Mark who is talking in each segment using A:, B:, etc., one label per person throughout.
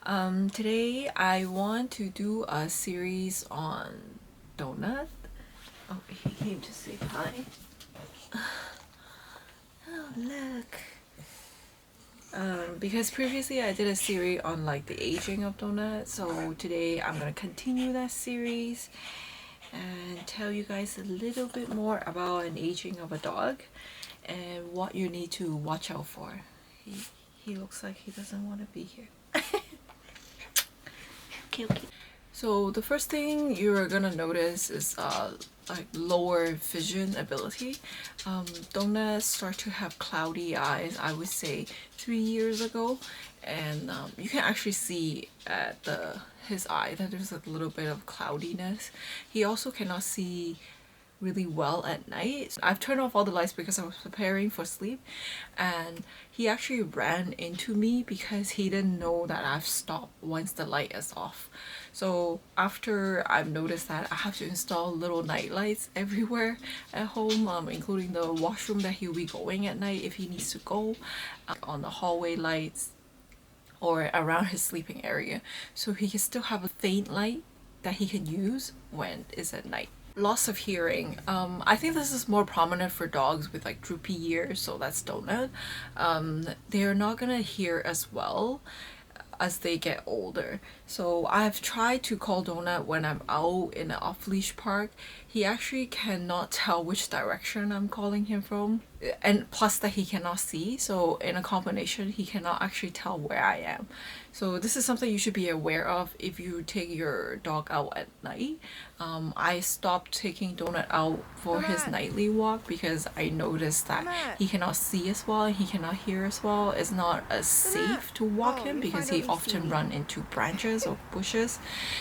A: Today I want to do a series on donut. Oh, he came to say hi. Oh, look. Because previously I did a series on like the aging of donut, so today I'm gonna continue that series and tell you guys a little bit more about an aging of a dog and what you need to watch out for. He looks like he doesn't want to be here. Okay, okay. So the first thing you're gonna notice is like lower vision ability. Donut start to have cloudy eyes, I would say 3 years ago, and you can actually see at his eye that there's a little bit of cloudiness. He also cannot see really well at night. I've turned off all the lights because I was preparing for sleep, and he actually ran into me because he didn't know that I've stopped once the light is off. So after I've noticed that, I have to install little night lights everywhere at home, including the washroom that he'll be going at night if he needs to go, on the hallway lights or around his sleeping area, so he can still have a faint light that he can use when it's at night. Loss of hearing. I think this is more prominent for dogs with like droopy ears, so that's donut. They're not gonna hear as well as they get older. So I've tried to call Donut when I'm out in an off-leash park. He actually cannot tell which direction I'm calling him from, and plus that he cannot see, so in a combination he cannot actually tell where I am. So this is something you should be aware of if you take your dog out at night. I stopped taking Donut out for his nightly walk because I noticed that he cannot see as well and he cannot hear as well. It's not as safe to walk him because he often run into branches or bushes.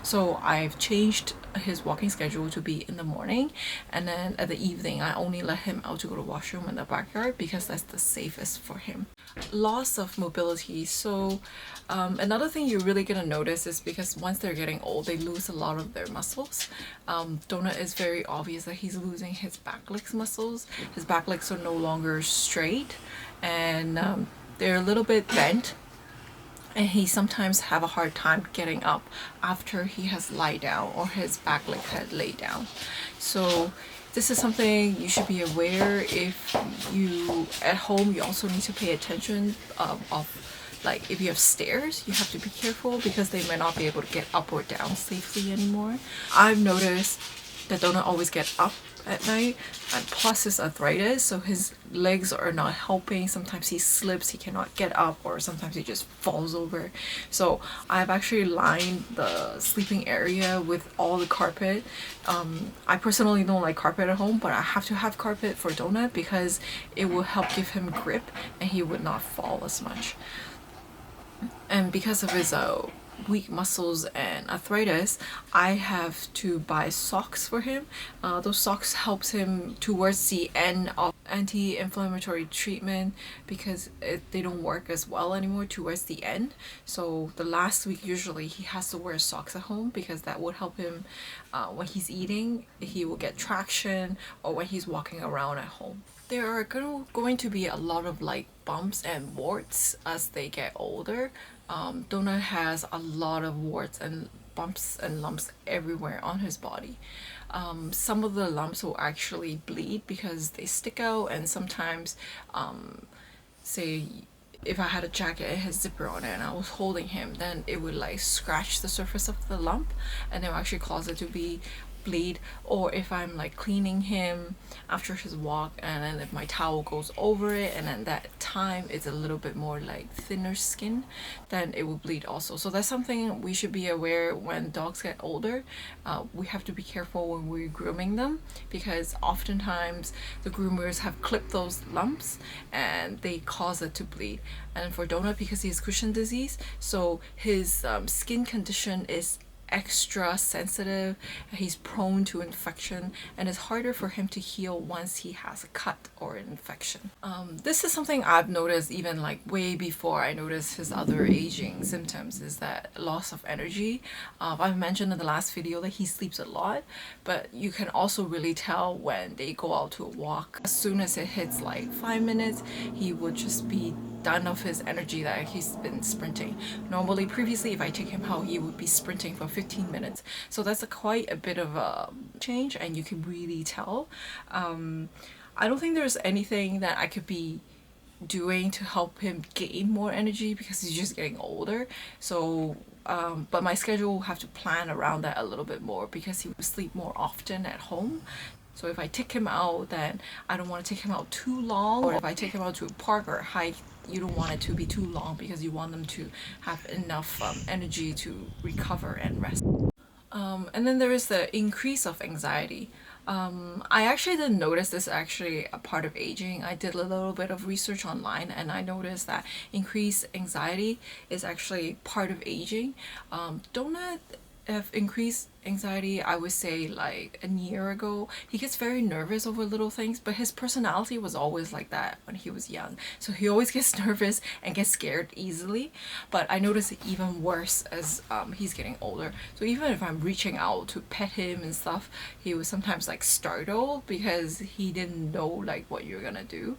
A: So I've changed his walking schedule to be in the morning, and then at the evening I only let him out to go to the washroom in the backyard because that's the safest for him. Loss of mobility. So another thing you're really gonna notice is because once they're getting old, they lose a lot of their muscles. Donut is very obvious that he's losing his back legs muscles. His back legs are no longer straight, and they're a little bit bent, and he sometimes have a hard time getting up after he has lie down or his back leg had laid down. So this is something you should be aware. If you at home, you also need to pay attention of like if you have stairs, you have to be careful because they might not be able to get up or down safely anymore. I've noticed that Donut always get up at night, and plus his arthritis, so his legs are not helping. Sometimes he slips, he cannot get up, or sometimes he just falls over. So I've actually lined the sleeping area with all the carpet. I personally don't like carpet at home, but I have to have carpet for Donut because it will help give him grip and he would not fall as much. And because of his weak muscles and arthritis, I have to buy socks for him. Those socks helps him towards the end of anti-inflammatory treatment because they don't work as well anymore towards the end. So the last week usually he has to wear socks at home because that would help him when he's eating, he will get traction, or when he's walking around at home. There are going to be a lot of like bumps and warts as they get older. Donut has a lot of warts and bumps and lumps everywhere on his body. Some of the lumps will actually bleed because they stick out, and sometimes, say if I had a jacket and had zipper on it and I was holding him, then it would like scratch the surface of the lump and it will actually cause it to bleed. Or if I'm like cleaning him after his walk, and then if my towel goes over it and then that time it's a little bit more like thinner skin, then it will bleed also. So that's something we should be aware when dogs get older. We have to be careful when we're grooming them because oftentimes the groomers have clipped those lumps and they cause it to bleed. And for Donut, because he has cushion disease, so his skin condition is extra sensitive, he's prone to infection, and it's harder for him to heal once he has a cut or an infection. This is something I've noticed even like way before I noticed his other aging symptoms, is that loss of energy. I've mentioned in the last video that he sleeps a lot, but you can also really tell when they go out to a walk. As soon as it hits like 5 minutes, he would just be done of his energy that he's been sprinting. Normally, previously, if I take him out, he would be sprinting for 15 minutes. So that's quite a bit of a change, and you can really tell. I don't think there's anything that I could be doing to help him gain more energy because he's just getting older. So but my schedule will have to plan around that a little bit more because he will sleep more often at home. So if I take him out, then I don't want to take him out too long. Or if I take him out to a park or a hike, you don't want it to be too long because you want them to have enough energy to recover and rest. And then there is the increase of anxiety. I actually didn't notice this actually a part of aging. I did a little bit of research online and I noticed that increased anxiety is actually part of aging. Donut have increased anxiety, I would say like a year ago. He gets very nervous over little things, but his personality was always like that when he was young. So he always gets nervous and gets scared easily. But I notice it even worse as he's getting older. So even if I'm reaching out to pet him and stuff, he was sometimes like startled because he didn't know like what you're gonna do.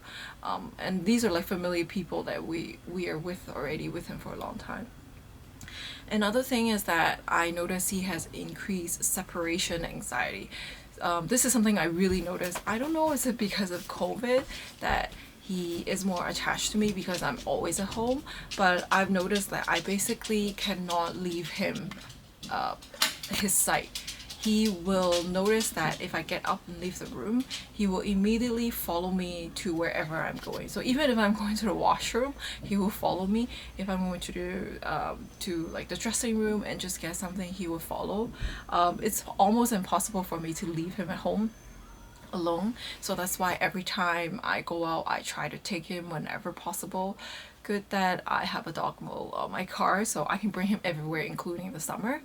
A: And these are like familiar people that we are with already with him for a long time. Another thing is that I notice he has increased separation anxiety. This is something I really noticed. I don't know, is it because of COVID that he is more attached to me because I'm always at home, but I've noticed that I basically cannot leave him his sight. He will notice that if I get up and leave the room, he will immediately follow me to wherever I'm going. So even if I'm going to the washroom, he will follow me. If I'm going to like the dressing room and just get something, he will follow. It's almost impossible for me to leave him at home alone. So that's why every time I go out, I try to take him whenever possible. Good that I have a dog mold on my car, so I can bring him everywhere, including the summer.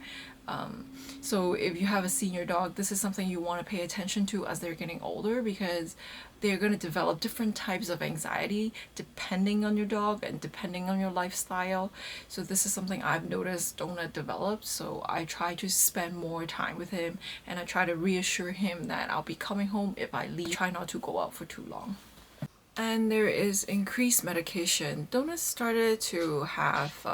A: So if you have a senior dog, this is something you want to pay attention to as they're getting older because they're going to develop different types of anxiety depending on your dog and depending on your lifestyle. So this is something I've noticed Donut develop. So I try to spend more time with him and I try to reassure him that I'll be coming home if I leave. Try not to go out for too long. And there is increased medication. Donut started to have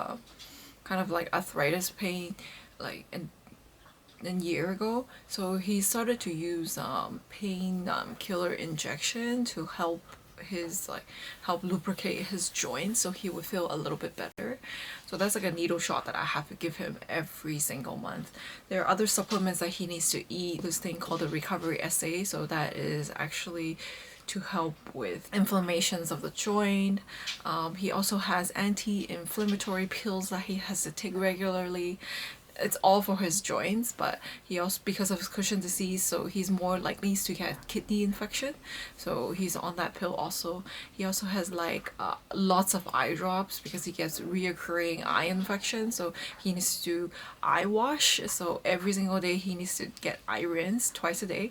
A: kind of like arthritis pain like a year ago, so he started to use pain killer injection to help lubricate his joints so he would feel a little bit better. So that's like a needle shot that I have to give him every single month. There are other supplements that he needs to eat, this thing called the recovery SA, so that is actually to help with inflammations of the joint. He also has anti-inflammatory pills that he has to take regularly. It's all for his joints, but he also, because of his Cushing disease, so he's more likely to get kidney infection, so he's on that pill also. He also has like lots of eye drops because he gets reoccurring eye infection, so he needs to do eye wash, so every single day he needs to get eye rinse twice a day.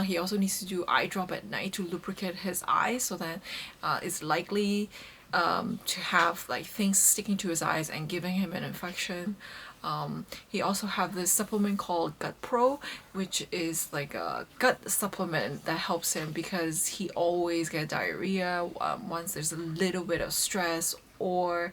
A: He also needs to do eye drop at night to lubricate his eyes so that it's likely to have like things sticking to his eyes and giving him an infection. He also have this supplement called Gut Pro, which is like a gut supplement that helps him because he always get diarrhea once there's a little bit of stress or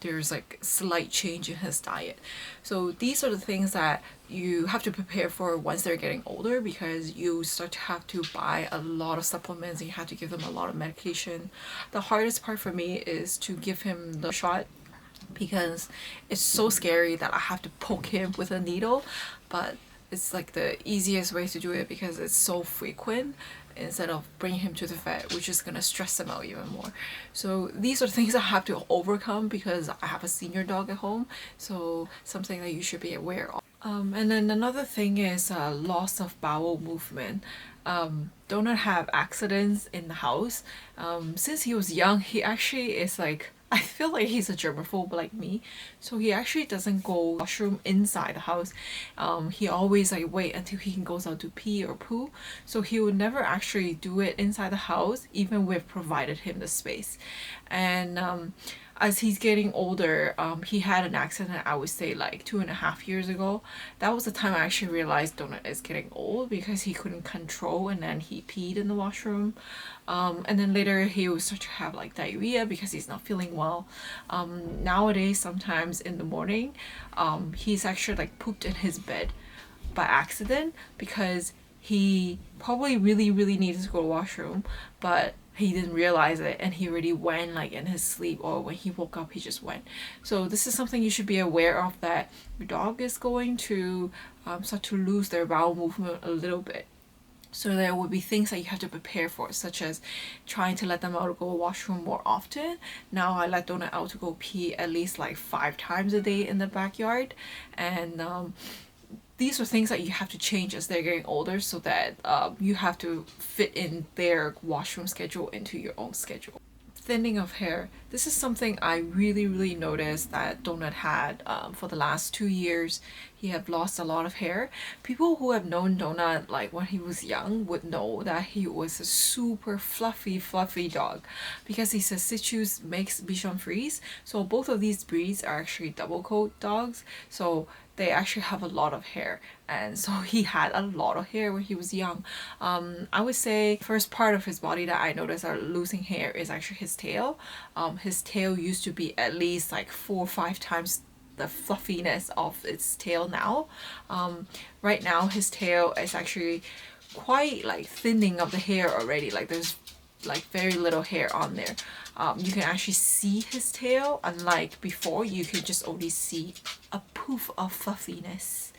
A: there's like slight change in his diet. So these are the things that you have to prepare for once they're getting older because you start to have to buy a lot of supplements and you have to give them a lot of medication. The hardest part for me is to give him the shot because it's so scary that I have to poke him with a needle, but it's like the easiest way to do it because it's so frequent instead of bringing him to the vet, which is gonna stress him out even more. So these are things I have to overcome because I have a senior dog at home, so something that you should be aware of. And then another thing is loss of bowel movement. Donut have accidents in the house. Since he was young, he actually is like, I feel like he's a germaphobe like me, so he actually doesn't go washroom inside the house. He always like wait until he goes out to pee or poo, so he would never actually do it inside the house even we've provided him the space. And as he's getting older, he had an accident, I would say like 2.5 years ago. That was the time I actually realized Donut is getting old because he couldn't control and then he peed in the washroom. And then later he would start to have like diarrhea because he's not feeling well. Nowadays, sometimes in the morning, he's actually like pooped in his bed by accident because he probably really needed to go to the washroom, but he didn't realize it and he already went like in his sleep, or when he woke up he just went. So this is something you should be aware of, that your dog is going to start to lose their bowel movement a little bit. So there will be things that you have to prepare for, such as trying to let them out to go to the washroom more often. Now I let Donut out to go pee at least like 5 times a day in the backyard, and these are things that you have to change as they're getting older, so that you have to fit in their washroom schedule into your own schedule. Thinning of hair. This is something I really noticed that Donut had for the last 2 years. He had lost a lot of hair. People who have known Donut like when he was young would know that he was a super fluffy dog, because he's a Shih Tzu mixed Bichon Frise. So both of these breeds are actually double coat dogs. So they actually have a lot of hair, and so he had a lot of hair when he was young. I would say first part of his body that I noticed are losing hair is actually his tail. His tail used to be at least like 4 or 5 times the fluffiness of its tail now. Right now his tail is actually quite like thinning of the hair already. Like there's like very little hair on there. You can actually see his tail, unlike before you could just only see a poof of fluffiness.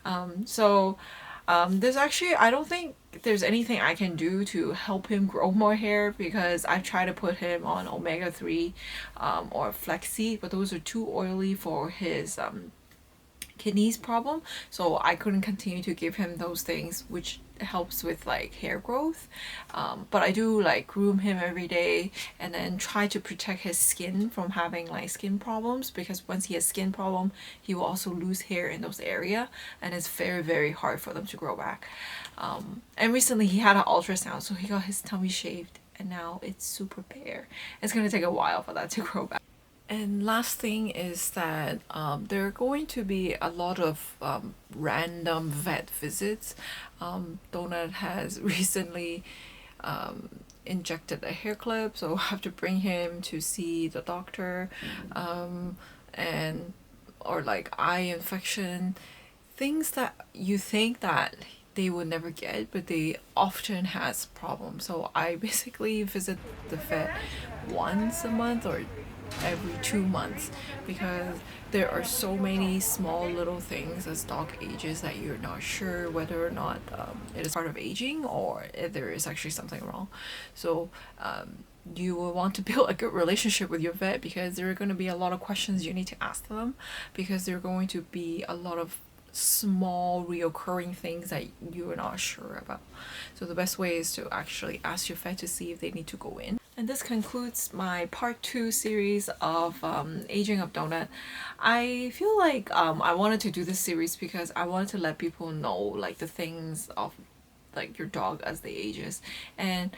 A: There's actually, I don't think there's anything I can do to help him grow more hair, because I've tried to put him on omega-3 or Flexi, but those are too oily for his kidneys problem, so I couldn't continue to give him those things which helps with like hair growth. But I do like groom him every day and then try to protect his skin from having like skin problems, because once he has skin problem he will also lose hair in those area, and it's very hard for them to grow back. And recently he had an ultrasound, so he got his tummy shaved and now it's super bare. It's gonna take a while for that to grow back. And last thing is that there are going to be a lot of random vet visits. Donut has recently injected a hair clip, so I have to bring him to see the doctor, and or like eye infection, things that you think that they would never get, but they often has problems. So I basically visit the vet once a month or every 2 months, because there are so many small little things as dog ages that you're not sure whether or not it is part of aging or if there is actually something wrong. So you will want to build a good relationship with your vet, because there are going to be a lot of questions you need to ask them, because there are going to be a lot of small reoccurring things that you are not sure about. So the best way is to actually ask your vet to see if they need to go in. And this concludes my part 2 series of aging of Donut. I feel like I wanted to do this series because I wanted to let people know like the things of like your dog as they ages, and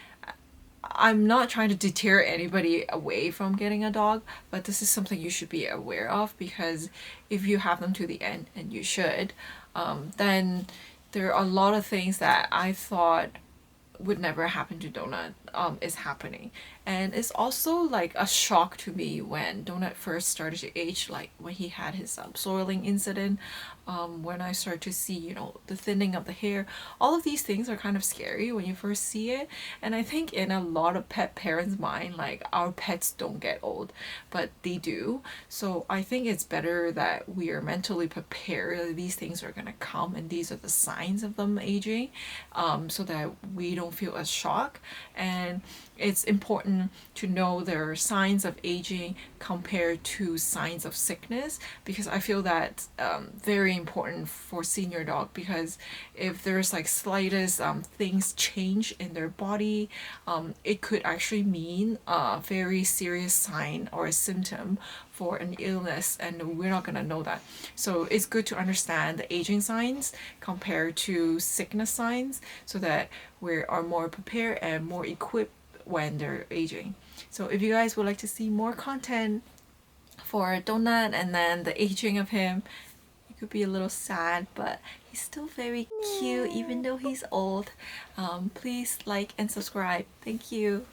A: I'm not trying to deter anybody away from getting a dog, but this is something you should be aware of, because if you have them to the end, and you should, then there are a lot of things that I thought would never happen to Donut is happening. And it's also like a shock to me when Donut first started to age, like when he had his soiling incident, when I start to see, you know, the thinning of the hair. All of these things are kind of scary when you first see it, and I think in a lot of pet parents' mind, like our pets don't get old, but they do. So I think it's better that we are mentally prepared that these things are gonna come and these are the signs of them aging, so that we don't feel as shocked. And it's important to know there are signs of aging compared to signs of sickness, because I feel that very important for senior dog, because if there's like slightest things change in their body, it could actually mean a very serious sign or a symptom for an illness, and we're not gonna know that. So it's good to understand the aging signs compared to sickness signs, so that we are more prepared and more equipped when they're aging. So if you guys would like to see more content for Donut, and then the aging of him. It could be a little sad, but he's still very cute even though he's old. Please like and subscribe. Thank you.